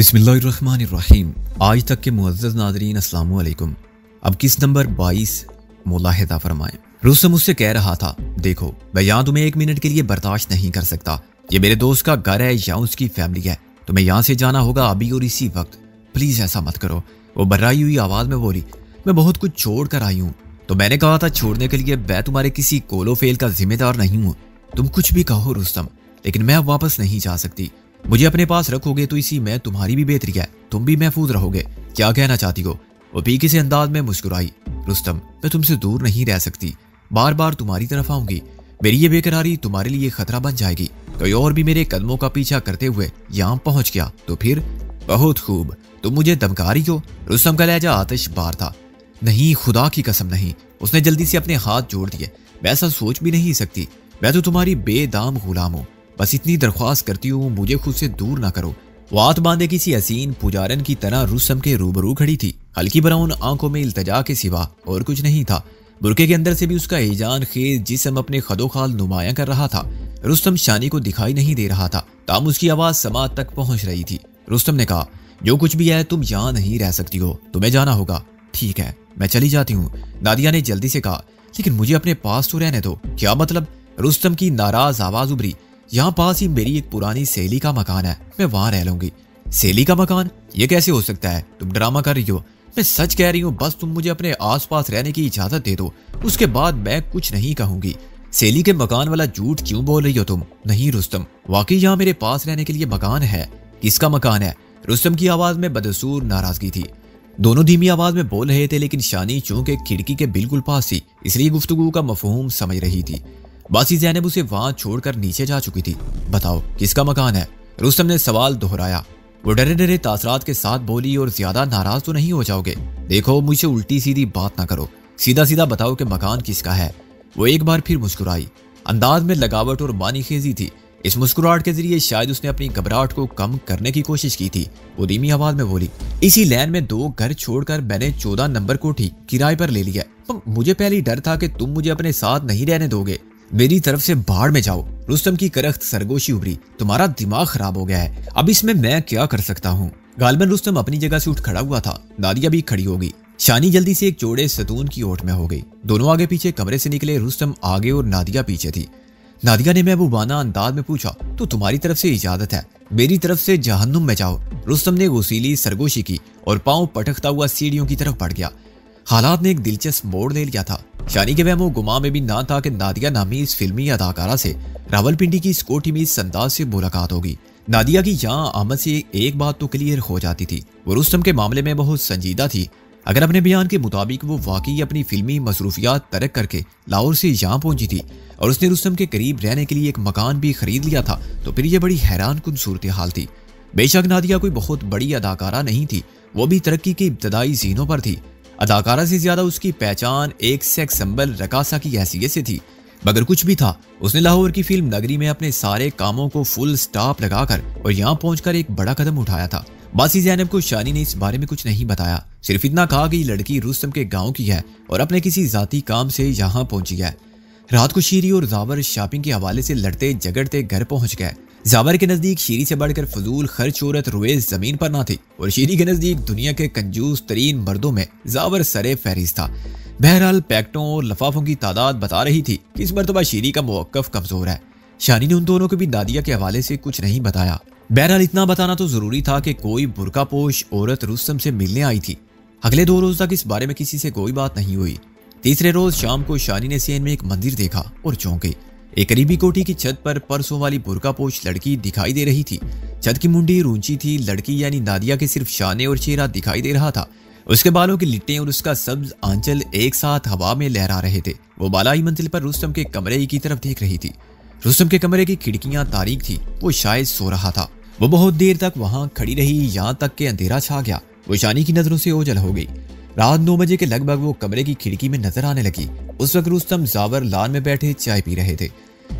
बिस्मिल्लाहिर्रहमानिर्रहीम। आज तक के मुअज़्ज़ज़ नाज़रीन अस्सलामु अलैकुम। अब किस नंबर 22 मुलाहिज़ा फरमाएं। रुस्तम मुझसे कह रहा था, देखो मैं यहाँ तुम्हें 1 मिनट के लिए बर्दाश्त नहीं कर सकता। ये मेरे दोस्त का घर है या उसकी फैमिली है, तुम्हें यहाँ से जाना होगा अभी और इसी वक्त। प्लीज ऐसा मत करो। वो बर्राई हुई आवाज में बोली, मैं बहुत कुछ छोड़ कर आई हूँ। तो मैंने कहा था छोड़ने के लिए मैं तुम्हारे किसी कोलो फेल का जिम्मेदार नहीं हूँ। तुम कुछ भी कहो रुस्तम, लेकिन मैं अब वापस नहीं जा सकती। मुझे अपने पास रखोगे तो इसी में तुम्हारी भी बेहतरी है, तुम भी महफूज रहोगे। क्या कहना चाहती हो? वो फीके से अंदाज में मुस्कुराई। रुस्तम, मैं तुमसे दूर नहीं रह सकती, बार बार तुम्हारी तरफ आऊंगी। मेरी ये बेकरारी तुम्हारे लिए खतरा बन जाएगी। कोई और भी मेरे कदमों का पीछा करते हुए यहाँ पहुंच गया तो फिर? बहुत खूब, तुम मुझे धमका रही हो? रुस्तम का लहजा आतिश बार था। नहीं, खुदा की कसम नहीं। उसने जल्दी से अपने हाथ जोड़ दिए। मैं ऐसा सोच भी नहीं सकती। मैं तो तुम्हारी बेदाम गुलाम हूँ। बस इतनी दरख्वास्त करती हूँ, मुझे खुद से दूर ना करो। वो हाथ बांधे किसी हसीन पुजारन की तरह रुस्तम के रूबरू खड़ी थी। हल्की ब्राउन आंखों में इल्तजा के सिवा और कुछ नहीं था। बुरके के अंदर से भी उसका हिजान खेज जिस्म अपने खदोखाल नुमाया कर रहा था। रुस्तम शानी को दिखाई नहीं दे रहा था, ताम उसकी आवाज समात तक पहुंच रही थी। रुस्तम ने कहा, जो कुछ भी है तुम यहाँ नहीं रह सकती हो, तुम्हें जाना होगा। ठीक है, मैं चली जाती हूँ, नादिया ने जल्दी से कहा। लेकिन मुझे अपने पास तो रहने दो। क्या मतलब? रुस्तम की नाराज आवाज उभरी। यहाँ पास ही मेरी एक पुरानी सहेली का मकान है, मैं वहां रह लूंगी। सहेली का मकान? ये कैसे हो सकता है? तुम ड्रामा कर रही हो। मैं सच कह रही हूँ, बस तुम मुझे अपने आसपास रहने की इजाजत दे दो, उसके बाद मैं कुछ नहीं कहूंगी। सहेली के मकान वाला झूठ क्यों बोल रही हो तुम? नहीं रुस्तम, वाकई यहाँ मेरे पास रहने के लिए मकान है। किसका मकान है? रुस्तम की आवाज में बदसूर नाराजगी थी। दोनों धीमी आवाज में बोल रहे थे, लेकिन शानी चूंकि खिड़की के बिल्कुल पास थी इसलिए गुफ्तगू का मफहूम समझ रही थी। बासी ज़ैनब उसे वहां छोड़कर नीचे जा चुकी थी। बताओ किसका मकान है? रुस्तम ने सवाल दोहराया। वो डरे डरे तासरात के साथ बोली, और ज्यादा नाराज तो नहीं हो जाओगे? देखो मुझे उल्टी सीधी बात ना करो, सीधा सीधा बताओ कि मकान किसका है। वो एक बार फिर मुस्कुराई। अंदाज में लगावट और मानीखेजी थी। इस मुस्कुराहट के जरिए शायद उसने अपनी घबराहट को कम करने की कोशिश की थी। वो धीमी आवाज में बोली, इसी लैन में 2 घर छोड़कर मैंने 14 नंबर कोठी किराए पर ले लिया। मुझे पहले ही डर था कि तुम मुझे अपने साथ नहीं रहने दोगे। मेरी तरफ से बाहर में जाओ। रुस्तम की करख्त सरगोशी उभरी। तुम्हारा दिमाग खराब हो गया है, अब इसमें मैं क्या कर सकता हूँ? गालिबन रुस्तम अपनी जगह से उठ खड़ा हुआ था। नादिया भी खड़ी हो गई। शानी जल्दी से एक चौड़े सतून की ओट में हो गई। दोनों आगे पीछे कमरे से निकले। रुस्तम आगे और नादिया पीछे थी। नादिया ने महबूबाना अंदाज में पूछा, तो तुम्हारी तरफ से इजाजत है, मेरी तरफ से जहन्नुम में जाओ। रुस्तम ने गुसीली सरगोशी की और पांव पटकता हुआ सीढ़ियों की तरफ बढ़ गया। हालात ने एक दिलचस्प मोड़ ले लिया था। शानी के वहमो गुमा में भी ना था कि नादिया नामी इस फिल्मी अदाकारा से रावलपिंडी की इस कोठी में इस अंदाज से मुलाकात होगी। नादिया की यहाँ आमद से एक बात तो क्लियर हो जाती थी, वो रुस्तम के मामले में बहुत संजीदा थी। अगर अपने बयान के मुताबिक वो वाकई अपनी फिल्मी मसरूफियात तरक करके लाहौर से यहाँ पहुंची थी और उसने रुस्तम के करीब रहने के लिए एक मकान भी खरीद लिया था, तो फिर ये बड़ी हैरान कुन सूरत हाल थी। बेशक नादिया कोई बहुत बड़ी अदाकारा नहीं थी, वो भी तरक्की की इब्तदाई जीनों पर थी। अदाकारा से ज्यादा उसकी पहचान एक सेक्स सिंबल रकासा की हैसियत से थी। मगर कुछ भी था, उसने लाहौर की फिल्म नगरी में अपने सारे कामों को फुल स्टॉप लगाकर और यहाँ पहुंचकर एक बड़ा कदम उठाया था। बासी ज़ैनब को शानी ने इस बारे में कुछ नहीं बताया, सिर्फ इतना कहा कि लड़की रुस्तम के गांव की है और अपने किसी जाती काम से यहाँ पहुंची है। रात को शीरी और जावर शॉपिंग के हवाले से लड़ते झगड़ते घर पहुंच गए। जावर के नजदीक शीरी से बढ़कर फजूल खर्च औरत रोएज जमीन पर ना थी, और शीरी के नजदीक दुनिया के कंजूस तरीन मर्दों में जावर सरे फहरिस्त था। बहरहाल पैक्टों और लफाफों की तादाद बता रही थी कि इस मरतबा शीरी का मौक़िफ़ कमजोर है। शानी ने उन दोनों को भी नादिया के हवाले से कुछ नहीं बताया। बहरहाल इतना बताना तो जरूरी था कि कोई बुरकापोश औरत रुस्तम से मिलने आई थी। अगले 2 रोज तक इस बारे में किसी से कोई बात नहीं हुई। तीसरे रोज शाम को शानी ने सेन में एक मंदिर देखा और चौंक गई। एक करीबी कोठी की छत पर परसों वाली बुरकापोश लड़की दिखाई दे रही थी। छत की मुंडी ऊंची थी। लड़की यानी नादिया के सिर्फ शाने और चेहरा दिखाई दे रहा था। उसके बालों की लिट्टें और उसका सब्ज आंचल एक साथ हवा में लहरा रहे थे। वो बालाई मंजिल पर रुस्तम के कमरे की तरफ देख रही थी। रुस्तम के कमरे की खिड़कियां तारीक थी, वो शायद सो रहा था। वो बहुत देर तक वहां खड़ी रही, यहाँ तक के अंधेरा छा गया। वो शानी की नजरों से ओझल हो गई। रात 9 बजे के लगभग वो कमरे की खिड़की में नजर आने लगी। उस वक्त रुस्तम जावर लान में बैठे चाय पी रहे थे।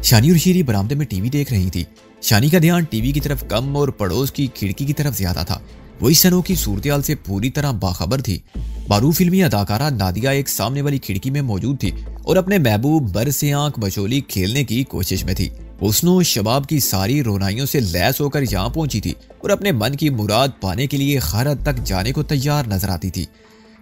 शानी और शीरी बरामदे में टीवी देख रही थी। शानी का ध्यान टीवी की तरफ कम और पड़ोस की खिड़की की तरफ ज्यादा था। वो इस अनोखी सूरत से पूरी तरह बाखबर थी। मारूफ फिल्मी अदाकारा नादिया एक सामने वाली खिड़की में मौजूद थी और अपने महबूब बर से आंख बचोली खेलने की कोशिश में थी। हुस्नो शबाब की सारी रोनाइयों से लैस होकर यहाँ पहुंची थी और अपने मन की मुराद पाने के लिए हर हद तक जाने को तैयार नजर आती थी।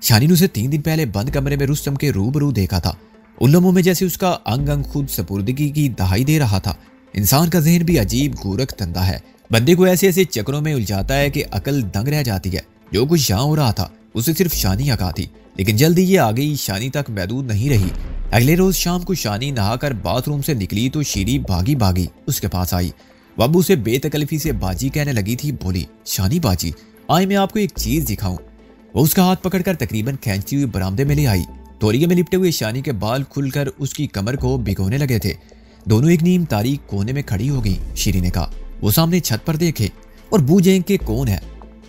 शानी ने उसे 3 दिन पहले बंद कमरे में रुस्तम के रूबरू देखा था। उन लम्हों में जैसे उसका अंग अंग खुद सपुर्दगी की दहाई दे रहा था। इंसान का जहन भी अजीब गोरख धंधा है, बंदे को ऐसे ऐसे चक्रों में उलझाता है कि अकल दंग रह जाती है। जो कुछ यहाँ हो रहा था उसे सिर्फ शानी आगाह थी, लेकिन जल्दी ये आ गई शानी तक महदूद नहीं रही। अगले रोज शाम को शानी नहाकर बाथरूम से निकली तो शीरी भागी भागी उसके पास आई। बाबू से बेतकल्फी से बाजी कहने लगी थी। बोली, शानी बाजी, आए मैं आपको एक चीज दिखाऊं। वो उसका हाथ पकड़कर तकरीबन खींचती हुई बरामदे में ले आई। तौलिए में लिपटे हुए शानी के बाल खुलकर उसकी कमर को भिगोने लगे थे। दोनों एक नीम तारीख कोने में खड़ी हो गई। शीरी ने कहा, वो सामने छत पर देखे और बूझें कि कौन है।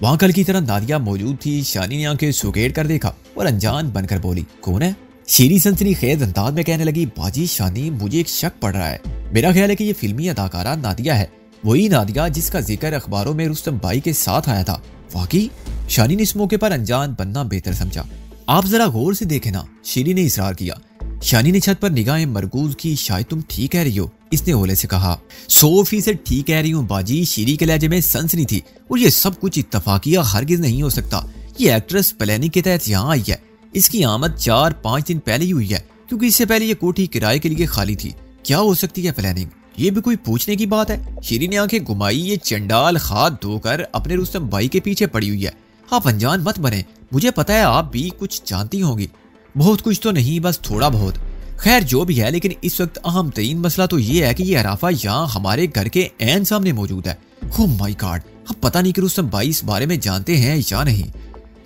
वहां कल की तरह नादिया मौजूद थी। शानी ने आंखें सुकेड़ कर देखा और अनजान बनकर बोली, कौन है? शीरी सनसनी खेज अंदाज में कहने लगी, बाजी शानी, मुझे एक शक पड़ रहा है। मेरा ख्याल है कि ये फिल्मी अदाकारा नादिया है, वही नादिया जिसका जिक्र अखबारों में रुस्तम भाई के साथ आया था। वाकई? शानी ने इस मौके पर अनजान बनना बेहतर समझा। आप जरा गौर से देखे ना, शीरी ने इसरार किया। शानी ने छत पर निगाहें मरकूज की। शायद तुम ठीक कह रही हो, इसने ओले से कहा। 100% ठीक कह रही हूँ बाजी। शीरी के लहजे में सनसनी थी। और ये सब कुछ इत्तफाकिया हरगिज नहीं हो सकता। ये एक्ट्रेस प्लानिंग के तहत यहाँ आई है। इसकी आमद 4-5 दिन पहले ही हुई है, क्योंकि इससे पहले ये कोठी किराए के लिए खाली थी। क्या हो सकती है प्लानिंग? ये भी कोई पूछने की बात है? शीरी ने आंखें घुमाई। ये चंडाल हाथ धोकर अपने रुस्तम भाई के पीछे पड़ी हुई है। आप अनजान मत बने, मुझे पता है आप भी कुछ जानती होंगी। बहुत कुछ तो नहीं, बस थोड़ा बहुत। खैर जो भी है, लेकिन इस वक्त अहम तरीन मसला तो ये है कि ये अराफा यहाँ हमारे घर के ऐन सामने मौजूद है। ओह माय गॉड, अब पता नहीं कि रुस्तम भाई इस बारे में जानते हैं या नहीं।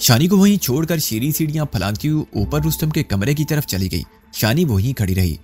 शानी को वहीं छोड़कर शीरी सीढ़ियां फैलाती हुई ऊपर रुस्तम के कमरे की तरफ चली गई। शानी वहीं खड़ी रही।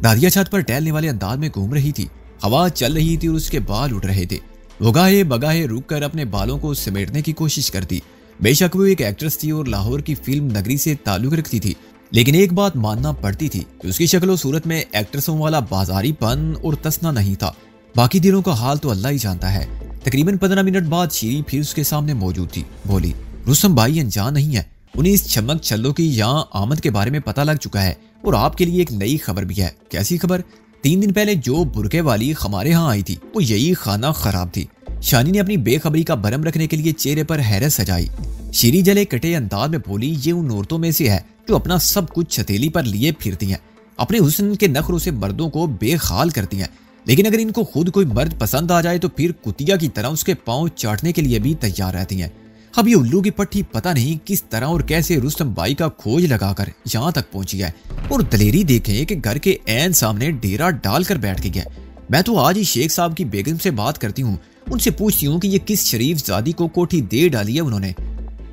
नादिया छत पर टहलने वाले अंदाज में घूम रही थी। हवा चल रही थी और उसके बाल उड़ रहे थे। वो गाहे बगाहे रुक कर अपने बालों को समेटने की कोशिश करती। बेशक वो एक एक्ट्रेस थी और लाहौर की फिल्म नगरी से ताल्लुक रखती थी, लेकिन एक बात मानना पड़ती थी कि उसकी शक्ल और सूरत में एक्ट्रेसों वाला बाजारीपन और तसना नहीं था। बाकी दिनों का हाल तो अल्लाह ही जानता है। तकरीबन 15 मिनट बाद शीरी फिर उसके सामने मौजूद थी। बोली, रुस्तम भाई अनजान नहीं है। उन्हें इस चमक छल्लों की यहाँ आमद के बारे में पता लग चुका है और आपके लिए एक नई खबर भी है। कैसी खबर? 3 दिन पहले जो बुरके वाली हमारे यहाँ आई थी वो यही खाना खराब थी। शानी ने अपनी बेखबरी का भरम रखने के लिए चेहरे पर हैरत सजाई। शीरी जले कटे अंदाज में बोली, ये उन औरतों में से है जो अपना सब कुछ छतेली पर लिए फिरती हैं, अपने हुस्न के नखरों से मर्दों को बेखाल करती हैं, लेकिन अगर इनको खुद कोई मर्द पसंद आ जाए तो फिर कुतिया की तरह उसके पांव चाटने के लिए भी तैयार रहती हैं। अब ये उल्लू की पट्टी पता नहीं किस तरह और कैसे रुस्तम भाई का खोज लगाकर यहाँ तक पहुंची है और दलेरी देखें कि घर के ऐन सामने डेरा डालकर बैठ गई है। मैं तो आज ही शेख साहब की बेगम से बात करती हूँ, उनसे पूछती हूँ कि ये किस शरीफ जादी को कोठी दे डाली है उन्होंने।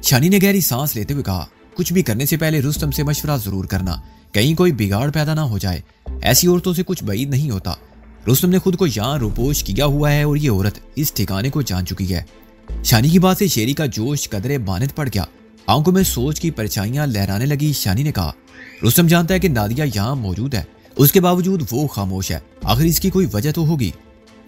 शानी ने गहरी सांस लेते हुए कहा, कुछ भी करने से पहले रुस्तम से मशवरा जरूर करना, कहीं कोई बिगाड़ पैदा ना हो जाए। ऐसी औरतों से कुछ बैद नहीं होता। रुस्तम ने खुद को यहाँ रुपोश किया हुआ है और ये औरत इस ठिकाने को जान चुकी है। शानी की बात से शेरी का जोश कदरे मानद पड़ गया। आंखों में सोच की परछाइयां लहराने लगी। शानी ने कहा, रुस्तम जानता है कि नादिया यहाँ मौजूद है, उसके बावजूद वो खामोश है। आखिर इसकी कोई वजह तो होगी।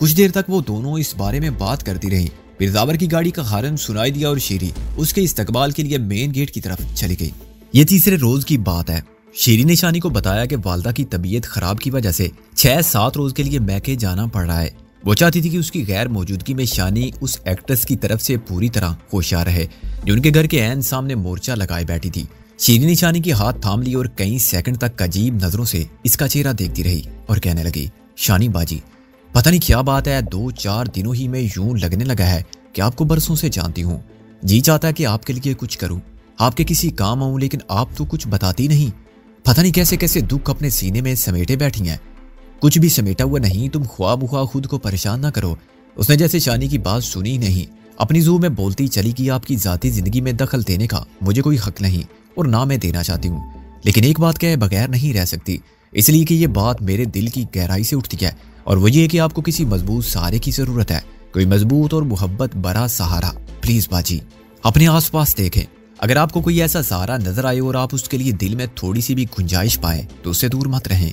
कुछ देर तक वो दोनों इस बारे में बात करती रही। फिर जावर की गाड़ी का हारन सुनाई दिया और शेरी उसके इस्तकबाल के लिए मेन गेट की तरफ चली गई। ये तीसरे रोज की बात है। शेरी ने शानी को बताया कि वालदा की तबीयत खराब की वजह से 6-7 रोज के लिए मैके जाना पड़ रहा है। वो चाहती थी कि उसकी गैर मौजूदगी में शानी उस एक्ट्रेस की तरफ से पूरी तरह होशियार रहे जो उनके घर के ऐन सामने मोर्चा लगाए बैठी थी। शेरी ने शानी की हाथ थाम ली और कई सेकंड तक अजीब नजरों से इसका चेहरा देखती रही और कहने लगी, शानी बाजी, पता नहीं क्या बात है, 2-4 दिनों ही में यूं लगने लगा है कि आपको बरसों से जानती हूँ। जी चाहता है कि आपके लिए कुछ करूँ, आपके किसी काम आऊं, लेकिन आप तो कुछ बताती नहीं। पता नहीं कैसे कैसे दुख अपने सीने में समेटे बैठी हैं। कुछ भी समेटा हुआ नहीं, तुम ख्वाब मुख्वा खुद को परेशान ना करो। उसने जैसे शानी की बात सुनी नहीं, अपनी ज़ू में बोलती चली कि आपकी जाती जिंदगी में दखल देने का मुझे कोई हक नहीं और ना मैं देना चाहती हूँ, लेकिन एक बात कहे बगैर नहीं रह सकती, इसलिए कि ये बात मेरे दिल की गहराई से उठती है और वो ये कि आपको किसी मजबूत सहारे की जरूरत है, कोई मजबूत और मोहब्बत भरा सहारा। प्लीज बाजी, अपने आसपास देखें, अगर आपको कोई ऐसा सहारा नजर आए और आप उसके लिए दिल में थोड़ी सी भी गुंजाइश पाए तो उससे दूर मत रहें।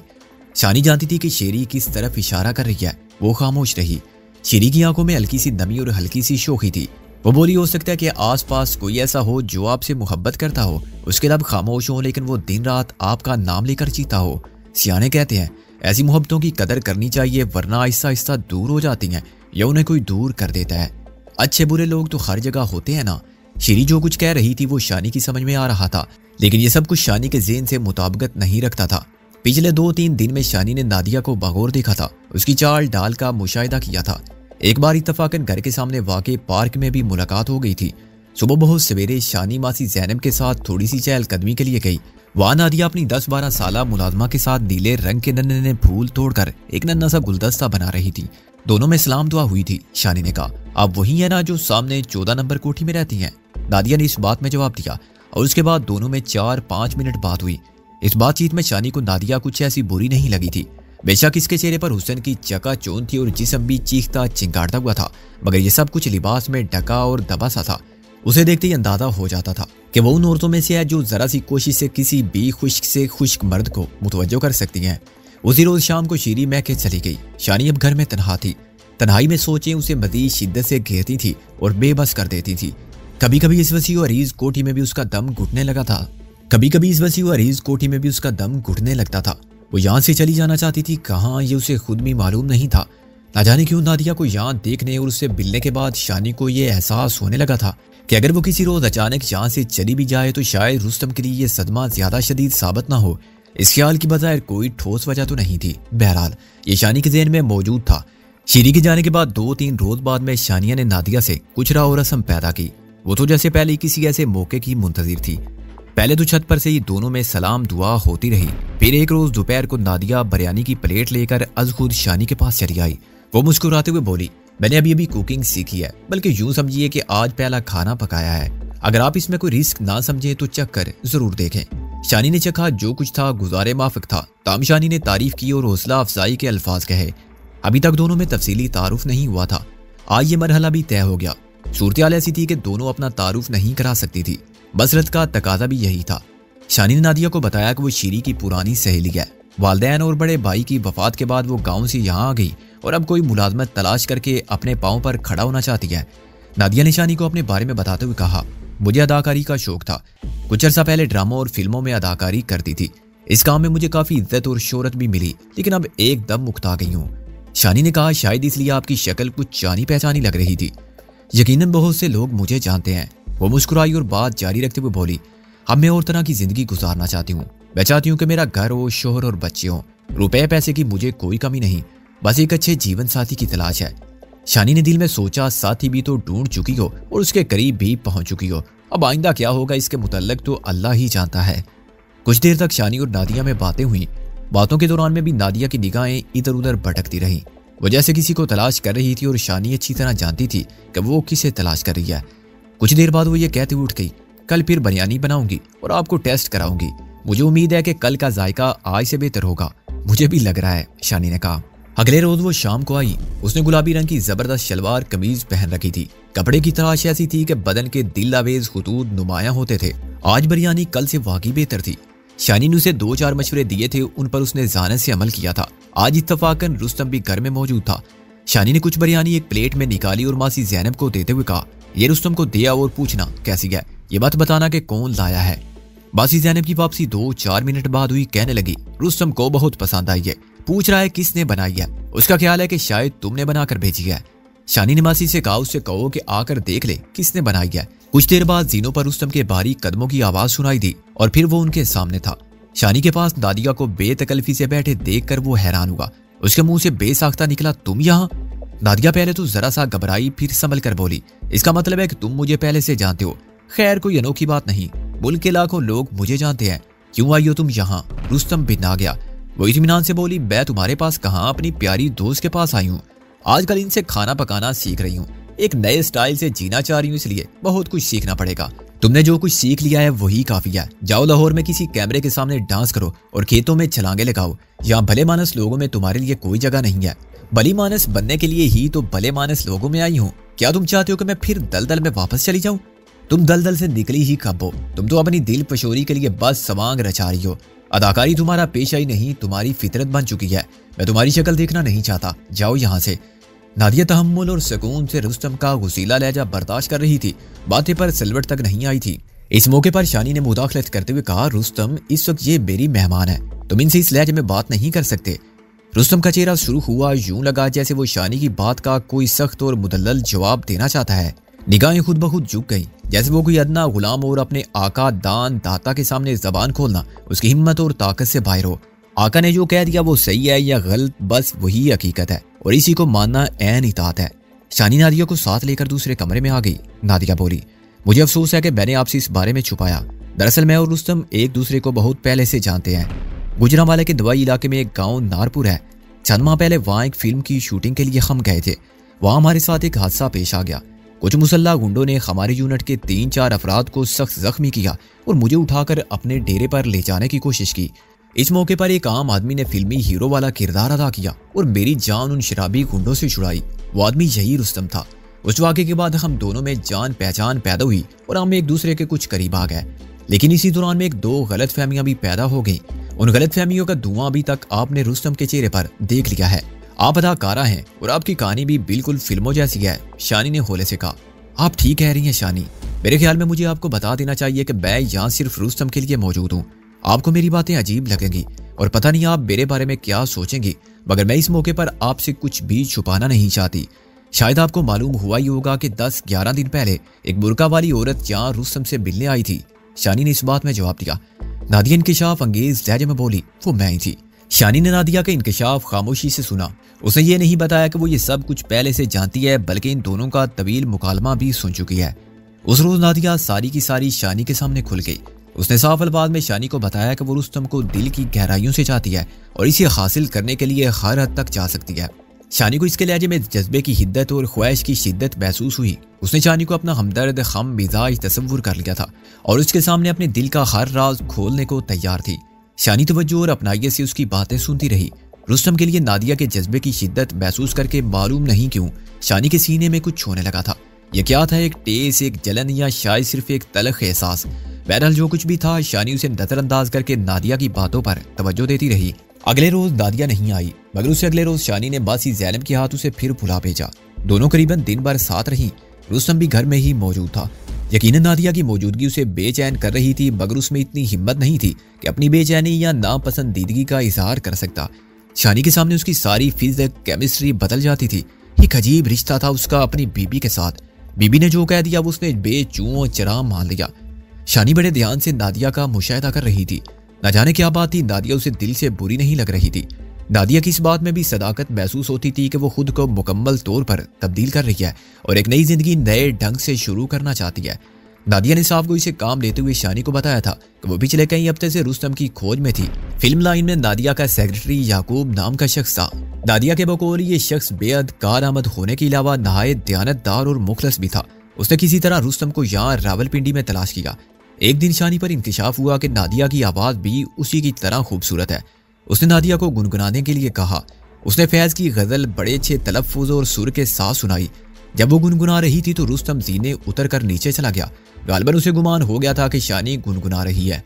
शानी जानती थी कि शेरी किस तरफ इशारा कर रही है। वो खामोश रही। शेरी की आंखों में हल्की सी नमी और हल्की सी शोखी थी। वो बोली, हो सकता है कि आसपास कोई ऐसा हो जो आपसे मोहब्बत करता हो, उसके लब खामोश हो, लेकिन वो दिन रात आपका नाम लेकर जीता हो। सियाने कहते हैं ऐसी मोहब्बतों की कदर करनी चाहिए, वरना आहिस्ता आहिस्ता दूर हो जाती हैं या उन्हें कोई दूर कर देता है। अच्छे बुरे लोग तो हर जगह होते हैं ना। शीरी जो कुछ कह रही थी वो शानी की समझ में आ रहा था, लेकिन ये सब कुछ शानी के ज़हन से मुताबिकत नहीं रखता था। पिछले 2-3 दिन में शानी ने नादिया को बगौर देखा था, उसकी चाल डाल का मुशाहिदा किया था। एक बार इत्तफाकन घर के सामने वाक़े पार्क में भी मुलाकात हो गई थी। सुबह बहुत सवेरे शानी मासी ज़ैनब के साथ थोड़ी सी चहलकदमी के लिए गई। वहाँ नादिया अपनी 10-12 साला मुलाजमा के साथ नीले रंग के नन्हे फूल तोड़कर एक नन्हा सा गुलदस्ता बना रही थी। दोनों में सलाम दुआ हुई थी। शानी ने कहा, आप वही है ना जो सामने 14 नंबर कोठी में रहती हैं? नादिया ने इस बात में जवाब दिया और उसके बाद दोनों में 4-5 मिनट बात हुई। इस बातचीत में शानी को नादिया कुछ ऐसी बुरी नहीं लगी थी। बेशक इसके चेहरे पर हुस्न की चकाचौंध थी और जिस्म भी चीखता चिंगारता हुआ था, मगर यह सब कुछ लिबास में ढका और दबा सा था। उसे देखते ही अंदाजा हो जाता था कि वो उन औरतों में से है जो जरा सी कोशिश से किसी भी खुश्क से खुश्क मर्द को मुतवज्जो कर सकती हैं। उसी रोज शाम को शीरी महके चली गई। शानी अब घर में तन्हा थी। तन्हाई में सोचें उसे मज़ीद शिद्दत से घेरती थी और बेबस कर देती थी। कभी कभी इस वसी अरीज कोठी में भी उसका दम घुटने लगता था। वो यहाँ से चली जाना चाहती थी, कहाँ ये उसे खुद भी मालूम नहीं था। ना जाने क्यों नादिया को यहाँ देखने और उससे मिलने के बाद शानी को ये एहसास होने लगा था कि अगर वो किसी रोज अचानक यहाँ से चली भी जाए तो शायद रुस्तम के लिए ये सदमा ज्यादा शदीद साबित ना हो। इस ख्याल की बजाय कोई ठोस वजह तो नहीं थी। बहरहाल ये शानी के ज़हन में मौजूद था। शीरी के जाने के बाद 2-3 रोज बाद में शानिया ने नादिया से कुछ राव रस्म पैदा की। वो तो जैसे पहले किसी ऐसे मौके की मुंतजिर थी। पहले तो छत पर से ही दोनों में सलाम दुआ होती रही। फिर एक रोज दोपहर को नादिया बिरयानी की प्लेट लेकर अज खुद शानी के पास चली आई। वो मुस्कुराते हुए बोली, मैंने अभी कुकिंग सीखी है, बल्कि यूं समझिए कि आज पहला खाना पकाया है। अगर आप इसमें कोई रिस्क ना समझे तो चख कर जरूर देखें। शानी ने चखा, जो कुछ था गुजारे माफिक था। ताम शानी ने तारीफ की और हौसला अफजाई के अल्फाज कहे। अभी तक दोनों में तफसीली तारुफ नहीं हुआ था। आज ये मरहला भी तय हो गया। सूरत-ए-हाल ऐसी थी कि दोनों अपना तारुफ नहीं करा सकती थी। बसरत का तकाजा भी यही था। शानी ने नादिया को बताया कि वो शीरी की पुरानी सहेली है। वालिदैन और बड़े भाई की वफात के बाद वो गांव से यहाँ आ गई और अब कोई मुलाजमत तलाश करके अपने पाँव पर खड़ा होना चाहती है। नादिया ने शानी को अपने बारे में बताते हुए कहा, मुझे अदाकारी का शौक था। कुछ अर्सा पहले ड्रामों और फिल्मों में अदाकारी करती थी। इस काम में मुझे काफ़ी इज्जत और शोहरत भी मिली, लेकिन अब एकदम मुक्ता गई हूँ। शानी ने कहा, शायद इसलिए आपकी शक्ल कुछ जानी पहचानी लग रही थी। यकीनन बहुत से लोग मुझे जानते हैं। वो मुस्कुराई और बात जारी रखते हुए बोली, अब मैं और तरह की जिंदगी गुजारना चाहती हूँ। मैं चाहती हूँ कि मेरा घर हो, शोहर और बच्चे हों। रुपए पैसे की मुझे कोई कमी नहीं, बस एक अच्छे जीवन साथी की तलाश है। शानी ने दिल में सोचा, साथी भी तो ढूंढ चुकी हो और उसके करीब भी पहुंच चुकी हो। अब आइंदा क्या होगा इसके मुतल्लिक तो अल्लाह ही जानता है। कुछ देर तक शानी और नादिया में बातें हुई। बातों के दौरान में भी नादिया की निगाहें इधर उधर भटकती रहीं। वो जैसे किसी को तलाश कर रही थी और शानी अच्छी तरह जानती थी कि वो किसे तलाश कर रही है। कुछ देर बाद वो ये कहते हुए उठ गई, कल फिर बिरयानी बनाऊंगी और आपको टेस्ट कराऊंगी। मुझे उम्मीद है कि कल का जायका आज से बेहतर होगा। मुझे भी लग रहा है, शानी ने कहा। अगले रोज वो शाम को आई। उसने गुलाबी रंग की जबरदस्त शलवार कमीज पहन रखी थी। कपड़े की तराश ऐसी थी कि बदन के दिल आवेज खुतूत नुमाया होते थे। आज बिरयानी कल से वाकई बेहतर थी। शानी ने उसे 2-4 मशवरे दिए थे, उन पर उसने ज़ानत से अमल किया था। आज इत्तफाकन रुस्तम भी घर में मौजूद था। शानी ने कुछ बिरयानी एक प्लेट में निकाली और मासी ज़ैनब को देते हुए कहा, ये रुस्तम को दिया और पूछना कैसी है, ये बात बताना कि कौन लाया है। मासी ज़ैनब की वापसी 2-4 मिनट बाद हुई। कहने लगी, रुस्तम को बहुत पसंद आई है, पूछ रहा है किसने बनाई है। उसका ख्याल है कि शायद तुमने बनाकर भेजी है। शानी ने मासी से कहा, उससे कहो कि आकर देख ले किसने बनाई है। कुछ देर बाद जीनों पर रुस्तम के बारीक कदमों की आवाज सुनाई दी और फिर वो उनके सामने था। शानी के पास नादिया को बेतकल्फी से बैठे देखकर वो हैरान हुआ। उसके मुंह से बेसाख्ता निकला, तुम यहाँ? नादिया पहले तो जरा सा घबराई, फिर संभल कर बोली, इसका मतलब है कि तुम मुझे पहले से जानते हो। खैर कोई अनोखी बात नहीं, मुल्क के लाखों लोग मुझे जानते हैं। क्यों आई हो तुम यहाँ? रुस्तम भिन्न गया। वो इत्मीनान से बोली, मैं तुम्हारे पास कहाँ, अपनी प्यारी दोस्त के पास आई हूँ। आजकल इनसे खाना पकाना सीख रही हूँ। एक नए स्टाइल से जीना चाह रही हूँ, इसलिए बहुत कुछ सीखना पड़ेगा। तुमने जो कुछ सीख लिया है वही काफी है। जाओ लाहौर में किसी कैमरे के सामने डांस करो और खेतों में छलांगे लगाओ। यहाँ भले मानस लोगों में तुम्हारे लिए कोई जगह नहीं है। भली मानस बनने के लिए ही तो भले मानस लोगों में आई हूँ। क्या तुम चाहते हो कि मैं फिर दलदल में वापस चली जाऊँ? तुम दलदल से निकली ही कब हो? तुम तो अपनी दिल पशोरी के लिए बस सवांग रचा रही हो। अदाकारी तुम्हारा पेशा ही नहीं, तुम्हारी फितरत बन चुकी है। मैं तुम्हारी शक्ल देखना नहीं चाहता, जाओ यहाँ से। नादिया तहम्मुल और सुकून से रुस्तम का गुसीला लहजा बर्दाश्त कर रही थी। बातें पर सिलवट तक नहीं आई थी। इस मौके पर शानी ने मुदाखलत करते हुए कहा, रुस्तम इस वक्त ये मेरी मेहमान है, तुम इनसे इस लहजे में बात नहीं कर सकते। रुस्तम का चेहरा शुरू हुआ यूं लगा जैसे वो शानी की बात का कोई सख्त और मुदल्लल जवाब देना चाहता है। निगाहें खुद ब खुद झुक गईं, जैसे वो कोई अदना गुलाम और अपने आका दान दाता के सामने जबान खोलना उसकी हिम्मत और ताकत से बाहर हो। आका ने जो कह दिया वो सही है या गलत, बस वही हकीकत है और इसी को मानना ऐन इताअत है। शानी नादिया को साथ लेकर दूसरे कमरे में आ गई। नादिया बोली, मुझे अफसोस है कि मैंने आपसे इस बारे में छुपाया। दरअसल मैं और रुस्तम एक दूसरे को बहुत पहले से जानते हैं। गुजरांवाला के दवाई इलाके में एक गांव नारपुर है। चंद माह पहले वहाँ एक फिल्म की शूटिंग के लिए हम गए थे। वहाँ हमारे साथ एक हादसा पेश आ गया। कुछ मुसल्ला गुंडों ने हमारे यूनिट के 3-4 अफराद को सख्त जख्मी किया और मुझे उठाकर अपने डेरे पर ले जाने की कोशिश की। इस मौके पर एक आम आदमी ने फिल्मी हीरो वाला किरदार अदा किया और मेरी जान उन शराबी गुंडों से छुड़ाई। वो आदमी यही रुस्तम था। उस वाक़े के बाद हम दोनों में जान पहचान पैदा हुई और हम एक दूसरे के कुछ करीब आ गए। लेकिन इसी दौरान में 1-2 गलत फहमियां भी पैदा हो गई। उन गलत फहमियों का धुआं अभी तक आपने रुस्तम के चेहरे पर देख लिया है। आप अदाकारा हैं और आपकी कहानी भी बिल्कुल फिल्मों जैसी है, शानी ने होले से कहा। आप ठीक कह रही हैं शानी, मेरे ख्याल में मुझे आपको बता देना चाहिए कि मैं यहाँ सिर्फ रुस्तम के लिए मौजूद हूँ। आपको मेरी बातें अजीब लगेंगी और पता नहीं आप मेरे बारे में क्या सोचेंगी, मगर मैं इस मौके पर आपसे कुछ भी छुपाना नहीं चाहती। शायद आपको मालूम हुआ ही होगा कि 10-11 दिन पहले एक बुर्का वाली औरत यहाँ रुस्तम से मिलने आई थी। शानी ने इस बात में जवाब दिया। नादिया इंकशाफ अंगेज लहजे में बोली, वो मैं ही थी। शानी ने नादिया का इंकशाफ खामोशी से सुना। उसने ये नहीं बताया कि वो ये सब कुछ पहले से जानती है, बल्कि इन दोनों का तवील मुकालमा भी सुन चुकी है। उस रोज नादिया सारी की सारी शानी के सामने खुल गई। उसने साफ अल्फाज में शानी को बताया कि वो रुस्तम को दिल की गहराइयों से चाहती है और इसे हासिल करने के लिए हर हद तक जा सकती है। शानी को इसके लहजे में जज्बे की हिद्दत और ख्वाहिश की शिद्दत महसूस हुई। उसने शानी को अपना हमदर्द खम मिजाज तसव्वुर कर लिया था और उसके सामने अपने दिल का हर राज खोलने को तैयार थी। शानी तवज्जो और अपनाइयत से उसकी बातें सुनती रही। रुस्तम के लिए नादिया के जज्बे की शिद्दत महसूस करके मालूम नहीं क्यों शानी के सीने में कुछ होने लगा था। यह क्या था, एक टेस, एक जलन या शायद सिर्फ एक तलख एहसास। बहरहाल जो कुछ भी था, शानी उसे नजरअंदाज करके नादिया की बातों पर तवज्जो देती रही। अगले रोज नादिया नहीं आई, मगर उससे अगले रोज शानी ने बासी ज़ैनब के हाथ उसे फिर भुला भेजा। दोनों करीबन दिन भर साथ रही। रुस्तम भी घर में ही मौजूद था। यकीनन नादिया की मौजूदगी उसे बेचैन कर रही थी, मगर उसमें इतनी हिम्मत नहीं थी कि अपनी बेचैनी या नापसंदीदगी का इजहार कर सकता। शानी के सामने उसकी सारी फिजिक केमिस्ट्री बदल जाती थी। एक अजीब रिश्ता था उसका अपनी बीबी के साथ। बीबी ने जो कह दिया वो उसने बेचूं चरा मान लिया। शानी बड़े ध्यान से नादिया का मुशाहिदा कर रही थी। न जाने क्या बात थी, नादिया उसे दिल से बुरी नहीं लग रही थी। नादिया की इस बात में भी सदाकत महसूस होती थी कि वो खुद को मुकम्मल तौर पर तब्दील कर रही है और एक नई जिंदगी नए ढंग से शुरू करना चाहती है। नादिया ने साफ को इसे काम लेते हुए शानी को बताया था कि वो पिछले कई हफ्ते से रुस्तम की खोज में थी। फिल्म लाइन में नादिया का सेक्रेटरी याकूब नाम का शख्स था। नादिया के बकौल ये शख्स बेहद कारआमद होने के अलावा नहायत दयानतदार और मुखलस भी था। उसने किसी तरह रुस्तम को यहाँ रावलपिंडी में तलाश किया। एक दिन शानी पर इंकशाफ हुआ कि नादिया की आवाज़ भी उसी की तरह खूबसूरत है। उसने नादिया को गुनगुनाने के लिए कहा। उसने फैज़ की गज़ल बड़े अच्छे तलफ़्फ़ुज़ और सुर के साथ सुनाई। जब वो गुनगुना रही थी तो रुस्तम जीने उतर कर नीचे चला गया। गालिबन उसे गुमान हो गया था कि शानी गुनगुना रही है।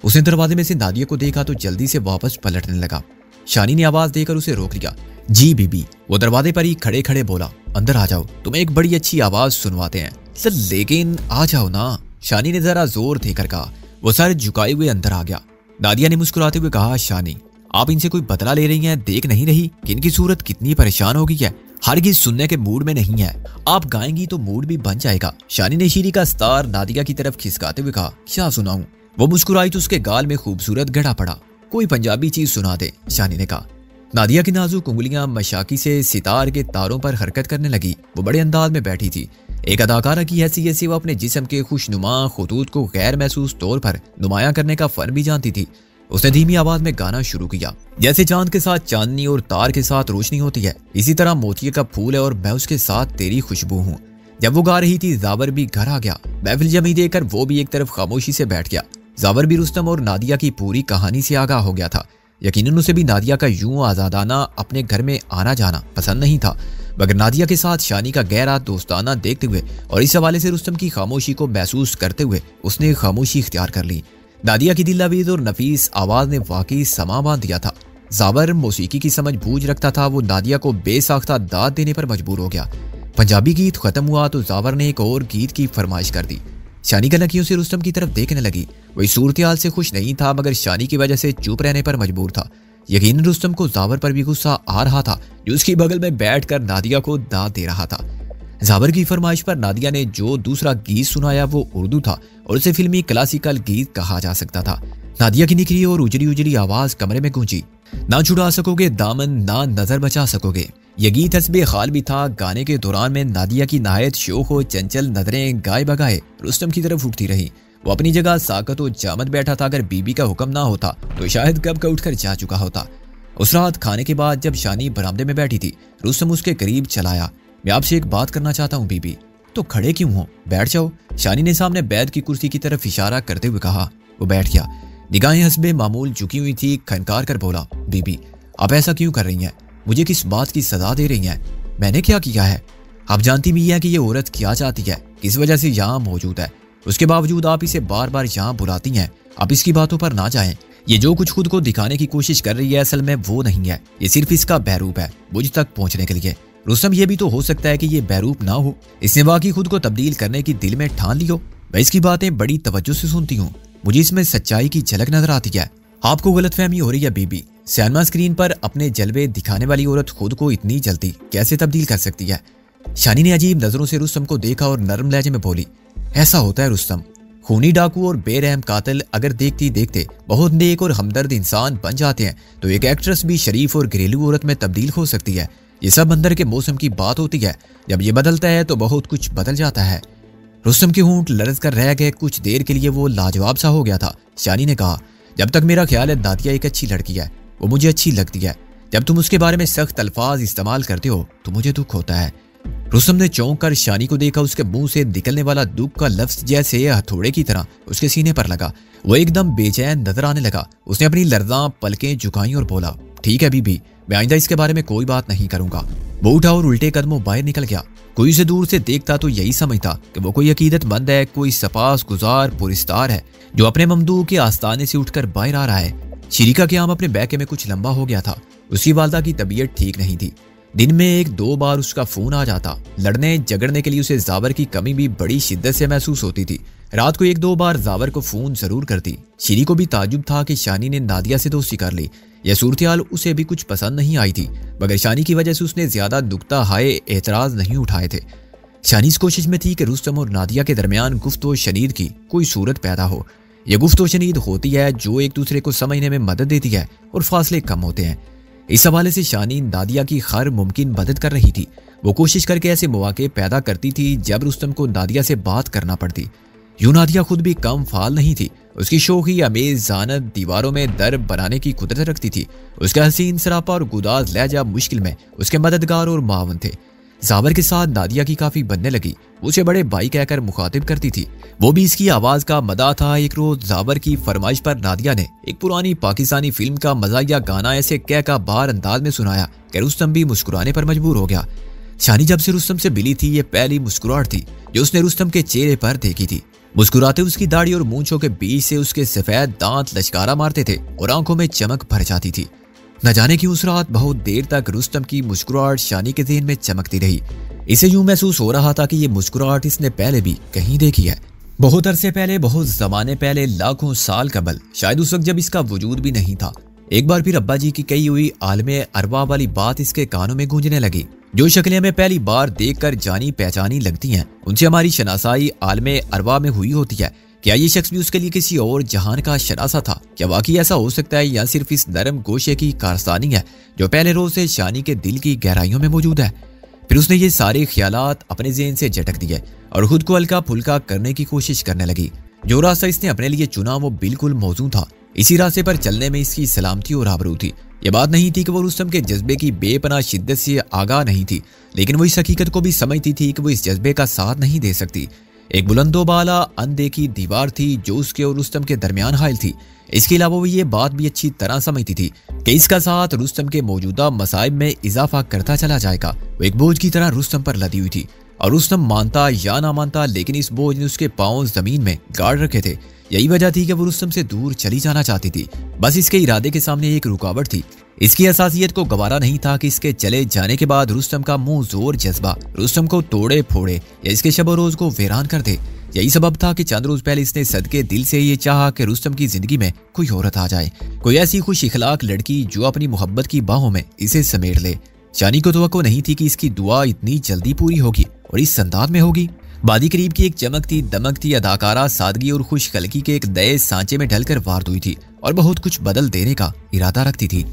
उसने दरवाजे में से नादिया को देखा तो जल्दी से वापस पलटने लगा। शानी ने आवाज़ देकर उसे रोक लिया। जी बीबी, वो दरवाजे पर ही खड़े खड़े बोला, अंदर आ जाओ, तुम्हें एक बड़ी अच्छी आवाज़ सुनवाते हैं। सर लेकिन आ जाओ ना, शानी ने जरा जोर देकर कहा। वो सारे झुकाए हुए अंदर आ गया। नादिया ने मुस्कुराते हुए कहा, शानी आप इनसे कोई बदला ले रही हैं, देख नहीं रही कि इनकी सूरत कितनी परेशान हो गई है। हरगिज़ सुनने के मूड में नहीं है। आप गाएंगी तो मूड भी बन जाएगा। शानी ने शीरी का स्तार नादिया की तरफ खिसकाते हुए कहा, क्या सुनाऊं? वो मुस्कुराई तो उसके गाल में खूबसूरत गड़ा पड़ा। कोई पंजाबी चीज सुना दे, शानी ने कहा। नादिया की नाजुक उंगलियां मशाकी से सितार के तारों पर हरकत करने लगी। वो बड़े अंदाज में बैठी थी। एक अदाकारा की हैसियत से वो अपने जिस्म के खुशनुमा खुतूत को गैर महसूस तौर पर नुमायां करने का फन भी जानती थी। उसने धीमी आवाज में गाना शुरू किया। जैसे चांद के साथ चांदनी और तार के साथ रोशनी होती है, इसी तरह मोतिये का फूल है और मैं उसके साथ तेरी खुशबू हूँ। जब वो गा रही थी जावर भी घर आ गया। महफिल जमी देकर वो भी एक तरफ खामोशी से बैठ गया। जावर भी रुस्तम और नादिया की पूरी कहानी से आगाह हो गया था। यकीनन उसे भी नादिया का यूं आजादाना अपने घर में आना जाना पसंद नहीं था, मगर नादिया के साथ शानी का गहरा दोस्ताना देखते हुए और इस हवाले से रुस्तम की खामोशी को महसूस करते हुए उसने खामोशी इख्तियार कर ली। नादिया की दिलनवीज़ और नफीस आवाज ने वाकई समा बांध दिया था। जावर मौसीकी की समझ बूझ रखता था। वो नादिया को बेसाख्ता दाद देने पर मजबूर हो गया। पंजाबी गीत खत्म हुआ तो जावर ने एक और गीत की फरमाइश कर दी। शानी गलकियों से रुस्तम की तरफ देखने लगी। वही सूरत हाल से खुश नहीं था, मगर शानी की वजह से चुप रहने पर मजबूर था। यकीनन रुस्तम को जावर पर भी गुस्सा आ रहा था, जो उसकी बगल में बैठकर नादिया को दाद दे रहा था। जावर की फरमाइश पर नादिया ने जो दूसरा गीत सुनाया वो उर्दू था और उसे फिल्मी क्लासिकल गीत कहा जा सकता था। नादिया की निखरी और उजली उजली आवाज कमरे में गूंजी। ना छुड़ा सकोगे दामन, ना नजर बचा सकोगे। यह गीत हस्बे खाल भी था। गाने के दौरान में नादिया की नायत शोख और चंचल नजरें गाए बगाए रुस्तम की तरफ उठती रही। वो अपनी जगह साकत और जामत बैठा था। अगर बीबी का हुक्म ना होता तो शायद कब का उठकर जा चुका होता। उस रात खाने के बाद जब शानी बरामदे में बैठी थी, रुस्तम उसके करीब चलाया। मैं आपसे एक बात करना चाहता हूँ बीबी। तो खड़े क्यों हो, बैठ जाओ। शानी ने सामने बैठ की कुर्सी की तरफ इशारा करते हुए कहा। वो बैठ गया। निगाहें हस्बे मामूल झुकी हुई थी। खनकार कर बोला, बीबी आप ऐसा क्यों कर रही हैं? मुझे किस बात की सजा दे रही हैं? मैंने क्या किया है? आप जानती भी हैं कि ये औरत क्या चाहती है, किस वजह से यहाँ मौजूद है। उसके बावजूद आप इसे बार बार यहाँ बुलाती हैं। आप इसकी बातों पर ना जाएं। ये जो कुछ खुद को दिखाने की कोशिश कर रही है असल में वो नहीं है। ये सिर्फ इसका बहरूप है मुझ तक पहुंचने के लिए। रुस्तम, ये भी तो हो सकता है कि ये बहरूप ना हो। इसने वाकई खुद को तब्दील करने की दिल में ठान ली हो। मैं इसकी बातें बड़ी तवज्जो से सुनती हूँ। मुझे इसमें सच्चाई की झलक नजर आती है। आपको गलतफहमी हो रही है बीबी। सिनेमा स्क्रीन पर अपने जलवे दिखाने वाली औरत खुद को इतनी जल्दी कैसे तब्दील कर सकती है? शानी ने अजीब नजरों से रुस्तम को देखा और नरम लहजे में बोली, ऐसा होता है रुस्तम। खूनी डाकू और बेरहम कातिल अगर देखते देखते बहुत नेक और हमदर्द इंसान बन जाते हैं तो एक एक्ट्रेस भी शरीफ और घरेलू औरत में तब्दील हो सकती है। ये सब अंदर के मौसम की बात होती है। जब ये बदलता है तो बहुत कुछ बदल जाता है। रुस्तम के होंठ लरज कर रह गए। कुछ देर के लिए वो लाजवाब सा हो गया था। शानी ने कहा, जब तक मेरा ख्याल है नादिया एक अच्छी लड़की है। वो मुझे अच्छी लगती है। जब तुम उसके बारे में सख्त अल्फाज इस्तेमाल करते हो तो मुझे दुख होता है। रुस्तम ने चौंक कर शानी को देखा। उसके मुंह से निकलने वाला दुख का लफ्ज जैसे हथौड़े की तरह उसके सीने पर लगा। वो एकदम बेचैन नजर आने लगा। उसने अपनी लर्जा पलकें झुकाई और बोला, ठीक है बीबी, मैं आइंदा इसके बारे में कोई बात नहीं करूंगा। वो उठा और उल्टे कदमों बाहर निकल गया। कोई उसे दूर से देखता तो यही समझता कि वो कोई अकीदतमंद है, कोई सपास गुजार पुरिस्तार है जो अपने ममदू के आस्ताने से उठकर बाहर आ रहा है। शिरीका के आम अपने बैके में कुछ लंबा हो गया था। उसकी वालदा की तबीयत ठीक नहीं थी। दिन में एक दो बार उसका फोन आ जाता। लड़ने झगड़ने के लिए उसे जावर की कमी भी बड़ी शिद्दत से महसूस होती थी। रात को एक दो बार जावर को फोन जरूर करती। शिरी को भी ताजुब था कि शानी ने नादिया से दोस्ती कर ली। यह सूरत उसे भी कुछ पसंद नहीं आई थी, मगर शानी की वजह से उसने ज्यादा नुक्ता हाय एतराज नहीं उठाए थे। शानी इस कोशिश में थी कि रुस्तम और नादिया के दरमियान गुफ्तो शनीद की कोई सूरत पैदा हो। यह गुफ्तो शनीद होती है जो एक दूसरे को समझने में मदद देती है और फासले कम होते हैं। इस हवाले से शानी नादिया की हर मुमकिन मदद कर रही थी। वो कोशिश करके ऐसे मौके पैदा करती थी जब रुस्तम को नादिया से बात करना पड़ती। यूं नादिया खुद भी कम फाल नहीं थी। उसकी शोखी अमेज जानत दीवारों में दर बनाने की कुदरत रखती थी। उसका हसीन सरापा और गुदाज लहजा मुश्किल में उसके मददगार और मावन थे। जावर के साथ नादिया की काफी बनने लगी। उसे बड़े भाई कहकर मुखातिब करती थी। वो भी इसकी आवाज का मदा था। एक रोज जावर की फरमाइश पर नादिया ने एक पुरानी पाकिस्तानी फिल्म का मजाकिया गाना ऐसे कह का बार अंदाज में सुनाया कि रुस्तम भी मुस्कुराने पर मजबूर हो गया। शानी जब से रुस्तम से मिली थी, ये पहली मुस्कुराहट थी जो उसने रुस्तम के चेहरे पर देखी थी। मुस्कुराते उसकी दाढ़ी और मूंछों के बीच से उसके सफेद दांत लश्कारा मारते थे और आंखों में चमक भर जाती थी। न जाने की उस रात बहुत देर तक रुस्तम की मुस्कुराहट शानी के ज़हन में चमकती रही। इसे यूं महसूस हो रहा था कि ये मुस्कुराहट इसने पहले भी कहीं देखी है, बहुत अरसे पहले, बहुत जमाने पहले, लाखों साल कबल, शायद उस वक्त जब इसका वजूद भी नहीं था। एक बार फिर अब्बा जी की कही हुई आलमे अरवा वाली बात इसके कानों में गूंजने लगी। जो शक्लें हमें पहली बार देखकर जानी पहचानी लगती हैं, उनसे हमारी शनासाई आलमे अरवा में हुई होती है। क्या ये शख्स भी उसके लिए किसी और जहान का शनासा था? क्या वाकई ऐसा हो सकता है या सिर्फ इस नरम गोशे की कारस्तानी है जो पहले रोज से शानी के दिल की गहराइयों में मौजूद है? फिर उसने ये सारे ख्यालात अपने ज़हन से झटक दिए और खुद को हल्का फुल्का करने की कोशिश करने लगी। जो रास्ता इसने अपने लिए चुना वो बिल्कुल मौजूद था। इसी रास्ते पर चलने में इसकी सलामती और आबरू थी। यह बात नहीं थी कि वो रुस्तम के जज्बे की बेपनाह शिद्दत से आगाह नहीं थी, लेकिन वो इस हकीकत को भी समझती थी कि वो इस जज्बे का साथ नहीं दे सकती। एक बुलंदोबाला अनदेखी दीवार थी जो उसके और रुस्तम के दरमियान हायल थी। इसके अलावा वो ये बात भी अच्छी तरह समझती थी कि इसका साथ रुस्तम के मौजूदा मसाइब में इजाफा करता चला जाएगा। वो एक बोझ की तरह रुस्तम पर लदी हुई थी और रुस्तम मानता या ना मानता, लेकिन इस बोझ ने उसके पांव जमीन में गाड़ रखे थे। यही वजह थी कि वो रुस्तम से दूर चली जाना चाहती थी। बस इसके इरादे के सामने एक रुकावट थी। इसकी असासियत को गवारा नहीं था कि इसके चले जाने के बाद रुस्तम का मुंह जोर जज्बा रुस्तम को तोड़े फोड़े या इसके शब रोज को वीरान कर दे। यही सबब था कि चंद रोज पहले इसने सदके दिल से ये चाहा कि रुस्तम की जिंदगी में कोई औरत आ जाए, कोई ऐसी खुश इखलाक लड़की जो अपनी मोहब्बत की बाहों में इसे समेट ले। शानी को तवक्को नहीं थी कि इसकी दुआ इतनी जल्दी पूरी होगी और इस अंदाज में होगी। बादी करीब की एक चमकती दमकती अदाकारा सादगी और खुश खलकी के एक नए सांचे में ढलकर वार हुई थी और बहुत कुछ बदल देने का इरादा रखती थी।